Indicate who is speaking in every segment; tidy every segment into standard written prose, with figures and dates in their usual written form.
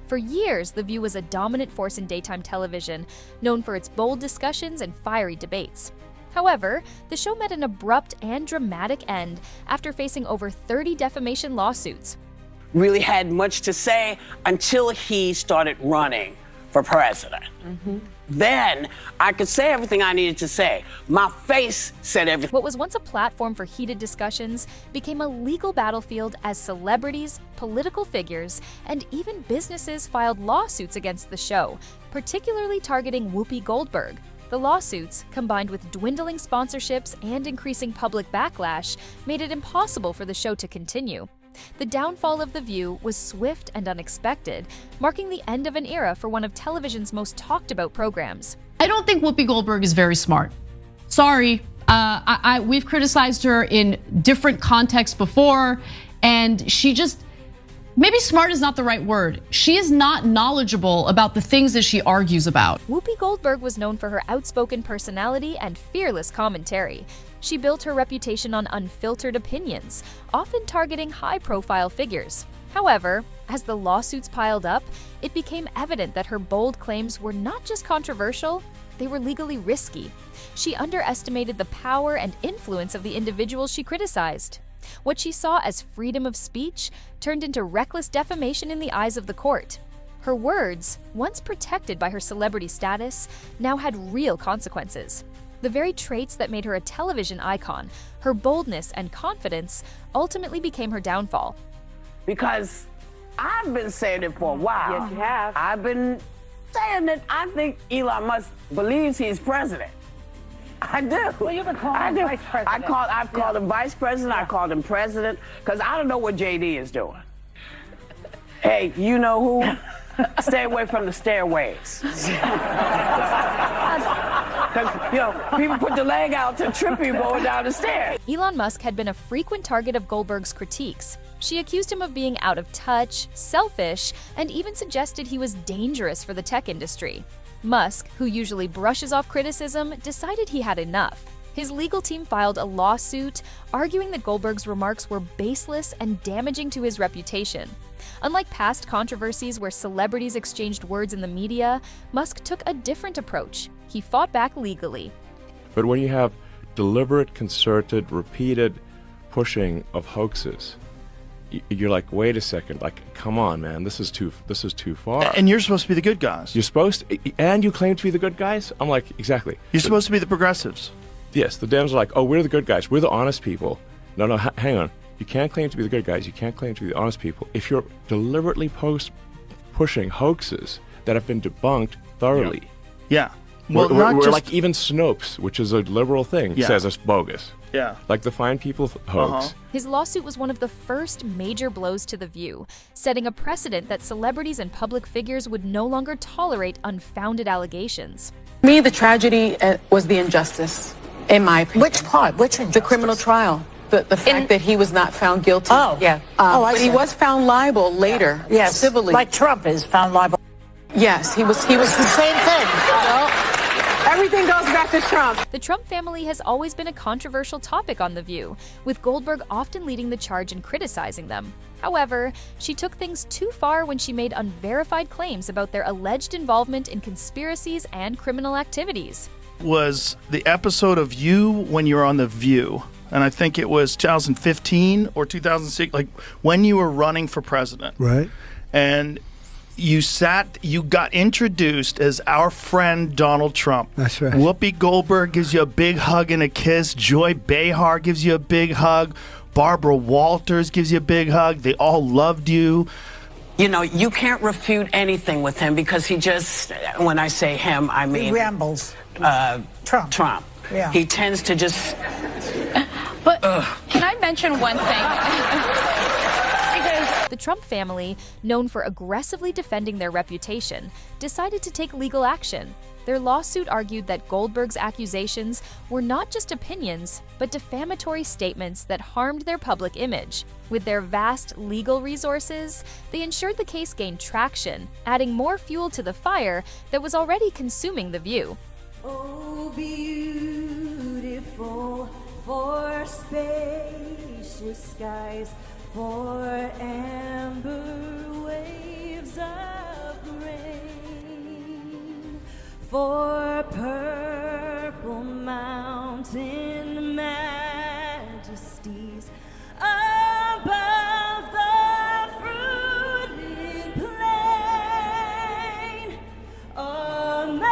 Speaker 1: For years, The View was a dominant force in daytime television, known for its bold discussions and fiery debates. However, the show met an abrupt and dramatic end after facing over 30 defamation lawsuits.
Speaker 2: Really had much to say until he started running for president. Then I could say everything I needed to say. My face said everything.
Speaker 1: What was once a platform for heated discussions became a legal battlefield as celebrities, political figures, and even businesses filed lawsuits against the show, particularly targeting Whoopi Goldberg. The lawsuits, combined with dwindling sponsorships and increasing public backlash, made it impossible for the show to continue. The downfall of The View was swift and unexpected, marking the end of an era for one of television's most talked about programs.
Speaker 3: I don't think Whoopi Goldberg is very smart. Sorry, we've criticized her in different contexts before, and she just, maybe smart is not the right word. She is not knowledgeable about the things that she argues about.
Speaker 1: Whoopi Goldberg was known for her outspoken personality and fearless commentary. She built her reputation on unfiltered opinions, often targeting high-profile figures. However, as the lawsuits piled up, it became evident that her bold claims were not just controversial, they were legally risky. She underestimated the power and influence of the individuals she criticized. What she saw as freedom of speech turned into reckless defamation in the eyes of the court. Her words, once protected by her celebrity status, now had real consequences. The very traits that made her a television icon, her boldness and confidence, ultimately became her downfall.
Speaker 2: Because I've been saying it for a while.
Speaker 4: Yes, you have.
Speaker 2: I've been saying that I think Elon Musk believes he's president. I do.
Speaker 4: Well, you've been calling him vice president.
Speaker 2: I've called him vice president. I called him president because I don't know what JD is doing. Hey, you know who? Stay away from the stairways. Because, people put the leg out to trip you going down the stairs.
Speaker 1: Elon Musk had been a frequent target of Goldberg's critiques. She accused him of being out of touch, selfish, and even suggested he was dangerous for the tech industry. Musk, who usually brushes off criticism, decided he had enough. His legal team filed a lawsuit, arguing that Goldberg's remarks were baseless and damaging to his reputation. Unlike past controversies where celebrities exchanged words in the media, Musk took a different approach. He fought back legally.
Speaker 5: But when you have deliberate, concerted, repeated pushing of hoaxes, you're like, wait a second, like, come on, man, this is too far.
Speaker 6: And you're supposed to be the good guys.
Speaker 5: You're supposed to, and you claim to be the good guys? I'm like, exactly.
Speaker 6: You're supposed to be the progressives.
Speaker 5: Yes, the Dems are like, oh, we're the good guys. We're the honest people. No, hang on. You can't claim to be the good guys. You can't claim to be the honest people if you're deliberately pushing hoaxes that have been debunked thoroughly.
Speaker 6: Yeah. Well,
Speaker 5: we're like even Snopes, which is a liberal thing, says it's bogus.
Speaker 6: Yeah.
Speaker 5: Like the Fine People hoax.
Speaker 1: His lawsuit was one of the first major blows to The View, setting a precedent that celebrities and public figures would no longer tolerate unfounded allegations.
Speaker 7: For me, the tragedy was the injustice, in my opinion.
Speaker 4: Which part? Which injustice?
Speaker 7: The criminal trial. The fact that he was not found guilty.
Speaker 4: Oh.
Speaker 7: Yeah. But he was found liable later, civilly.
Speaker 4: Like Trump is found liable.
Speaker 7: Yes, he was the
Speaker 4: same thing.
Speaker 7: Everything goes back to Trump.
Speaker 1: The Trump family has always been a controversial topic on The View, with Goldberg often leading the charge and criticizing them. However, she took things too far when she made unverified claims about their alleged involvement in conspiracies and criminal activities.
Speaker 6: Was the episode of you when you were on The View, and I think it was 2015 or 2006, like when you were running for president.
Speaker 8: Right.
Speaker 6: And you got introduced as our friend Donald Trump.
Speaker 8: That's right.
Speaker 6: Whoopi Goldberg gives you a big hug and a kiss. Joy Behar gives you a big hug. Barbara Walters gives you a big hug. They all loved you.
Speaker 2: You can't refute anything with him because he just, when I say him, I mean...
Speaker 4: He rambles.
Speaker 2: Trump.
Speaker 4: Yeah.
Speaker 2: He tends to just...
Speaker 9: But can I mention one thing?
Speaker 1: The Trump family, known for aggressively defending their reputation, decided to take legal action. Their lawsuit argued that Goldberg's accusations were not just opinions, but defamatory statements that harmed their public image. With their vast legal resources, they ensured the case gained traction, adding more fuel to the fire that was already consuming The View.
Speaker 10: Oh, beautiful for spacious skies, for amber waves of for purple mountain majesties above the fruited plain. America,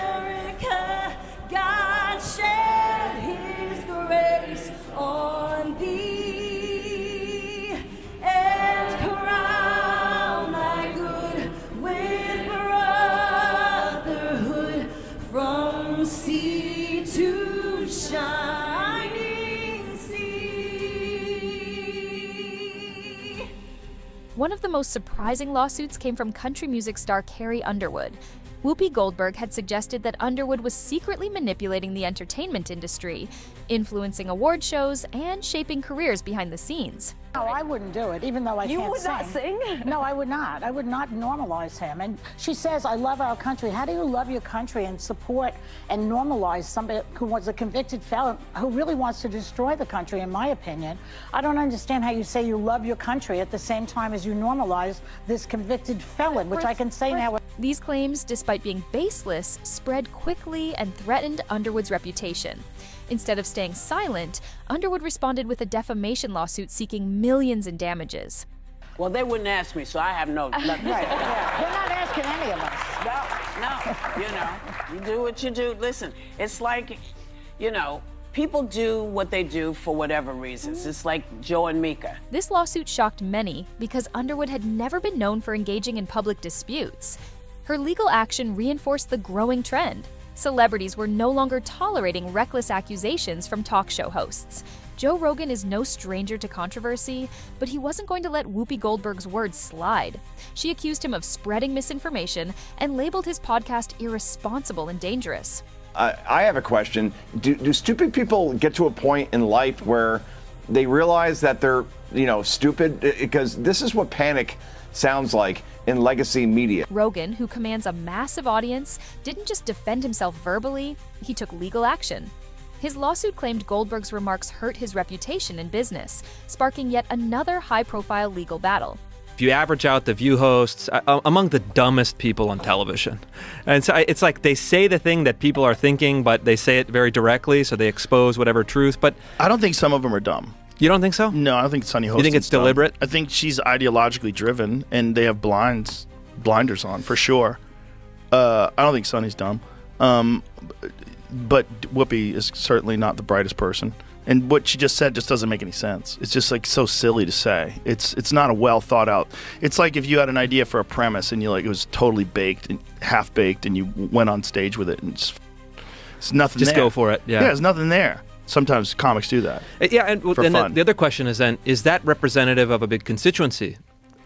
Speaker 10: America, God shed his grace on thee and crown thy good with brotherhood from sea to shining sea.
Speaker 1: One of the most surprising lawsuits came from country music star Carrie Underwood. Whoopi Goldberg had suggested that Underwood was secretly manipulating the entertainment industry, influencing award shows, and shaping careers behind the scenes.
Speaker 4: No, I wouldn't do it, even though I
Speaker 10: You
Speaker 4: can't
Speaker 10: would
Speaker 4: sing.
Speaker 10: not sing?
Speaker 4: No, I would not. I would not normalize him. And she says, I love our country. How do you love your country and support and normalize somebody who was a convicted felon who really wants to destroy the country, in my opinion? I don't understand how you say you love your country at the same time as you normalize this convicted felon, which I can say now.
Speaker 1: These claims, despite being baseless, spread quickly and threatened Underwood's reputation. Instead of staying silent, Underwood responded with a defamation lawsuit seeking millions in damages.
Speaker 2: Well, they wouldn't ask me, so I have no.
Speaker 4: Right, yeah. They're not asking any of us.
Speaker 2: No, you do what you do. Listen, it's like, people do what they do for whatever reasons. It's like Joe and Mika.
Speaker 1: This lawsuit shocked many because Underwood had never been known for engaging in public disputes. Her legal action reinforced the growing trend. Celebrities were no longer tolerating reckless accusations from talk show hosts. Joe Rogan is no stranger to controversy, but he wasn't going to let Whoopi Goldberg's words slide. She accused him of spreading misinformation and labeled his podcast irresponsible and dangerous.
Speaker 8: I have a question. Do stupid people get to a point in life where they realize that they're, stupid? Because this is what panic sounds like in legacy media.
Speaker 1: Rogan, who commands a massive audience, didn't just defend himself verbally, he took legal action. His lawsuit claimed Goldberg's remarks hurt his reputation in business, sparking yet another high-profile legal battle.
Speaker 11: If you average out the View hosts, among the dumbest people on television. And so it's like they say the thing that people are thinking, but they say it very directly, so they expose whatever truth. But
Speaker 6: I don't think some of them are dumb.
Speaker 11: You don't think so?
Speaker 6: No, I don't think Sunny Hostin's
Speaker 11: You think it's deliberate?
Speaker 6: dumb. I think she's ideologically driven, and they have blinders on, for sure. I don't think Sunny's dumb. But Whoopi is certainly not the brightest person. And what she just said just doesn't make any sense. It's just like so silly to say. It's not a well thought out. It's like if you had an idea for a premise and it was totally baked and half baked, and you went on stage with it, and it's nothing.
Speaker 11: Just
Speaker 6: there.
Speaker 11: go for it. Yeah,
Speaker 6: there's nothing there. Sometimes comics do that.
Speaker 11: Yeah, and the other question is then, is that representative of a big constituency?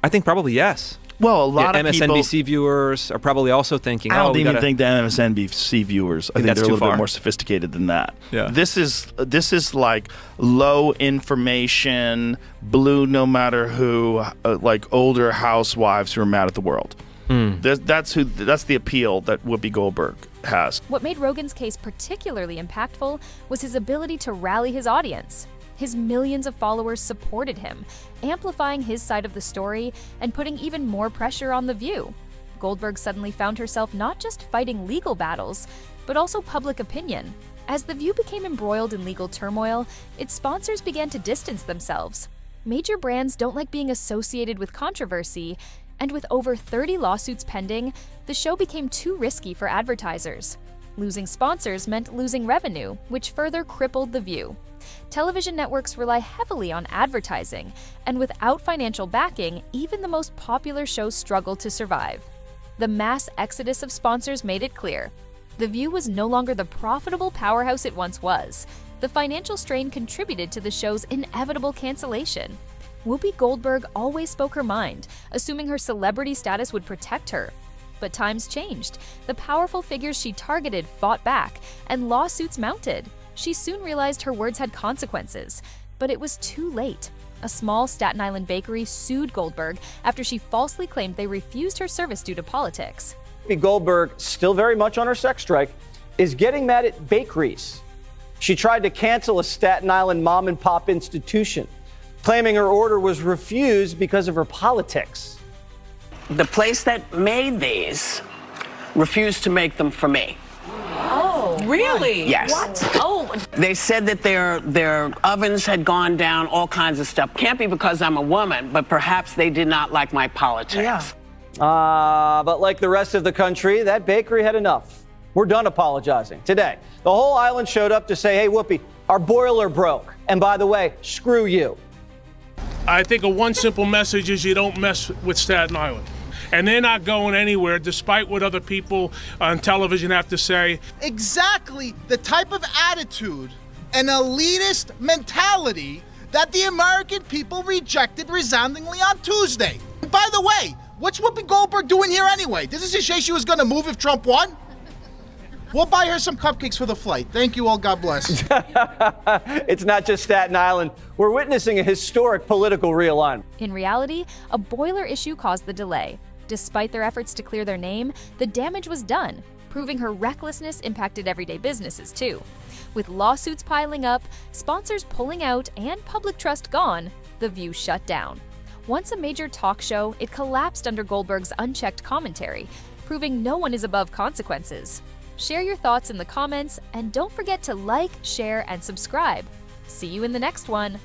Speaker 11: I think probably yes.
Speaker 6: Well, a lot of
Speaker 11: MSNBC
Speaker 6: people,
Speaker 11: viewers are probably also thinking,
Speaker 6: I don't even think the MSNBC viewers. I think they're a little bit more sophisticated than that.
Speaker 11: Yeah.
Speaker 6: This is like low information, blue no matter who, like older housewives who are mad at the world. That's the appeal that Whoopi Goldberg has.
Speaker 1: What made Rogan's case particularly impactful was his ability to rally his audience. His millions of followers supported him, amplifying his side of the story and putting even more pressure on The View. Goldberg suddenly found herself not just fighting legal battles, but also public opinion. As The View became embroiled in legal turmoil, its sponsors began to distance themselves. Major brands don't like being associated with controversy, and with over 30 lawsuits pending, the show became too risky for advertisers. Losing sponsors meant losing revenue, which further crippled The View. Television networks rely heavily on advertising, and without financial backing, even the most popular shows struggle to survive. The mass exodus of sponsors made it clear. The View was no longer the profitable powerhouse it once was. The financial strain contributed to the show's inevitable cancellation. Whoopi Goldberg always spoke her mind, assuming her celebrity status would protect her. But times changed. The powerful figures she targeted fought back, and lawsuits mounted. She soon realized her words had consequences, but it was too late. A small Staten Island bakery sued Goldberg after she falsely claimed they refused her service due to politics.
Speaker 12: Whoopi Goldberg, still very much on her sex strike, is getting mad at bakeries. She tried to cancel a Staten Island mom and pop institution, claiming her order was refused because of her politics.
Speaker 2: the place that made these refused to make them for me.
Speaker 10: Oh, really?
Speaker 2: Yes.
Speaker 10: What? Oh.
Speaker 2: They said that their ovens had gone down, all kinds of stuff. Can't be because I'm a woman, but perhaps they did not like my politics.
Speaker 12: But like the rest of the country, that bakery had enough. We're done apologizing. Today, the whole island showed up to say, hey, Whoopi, our boiler broke. And by the way, screw you.
Speaker 13: I think one simple message is you don't mess with Staten Island. And they're not going anywhere, despite what other people on television have to say.
Speaker 14: Exactly the type of attitude and elitist mentality that the American people rejected resoundingly on Tuesday. By the way, what's Whoopi Goldberg doing here anyway? Didn't she say she was going to move if Trump won? We'll buy her some cupcakes for the flight. Thank you all. God bless.
Speaker 12: It's not just Staten Island. We're witnessing a historic political realignment.
Speaker 1: In reality, a boiler issue caused the delay. Despite their efforts to clear their name, the damage was done, proving her recklessness impacted everyday businesses too. With lawsuits piling up, sponsors pulling out, and public trust gone, The View shut down. Once a major talk show, it collapsed under Goldberg's unchecked commentary, proving no one is above consequences. Share your thoughts in the comments, and don't forget to like, share, and subscribe. See you in the next one.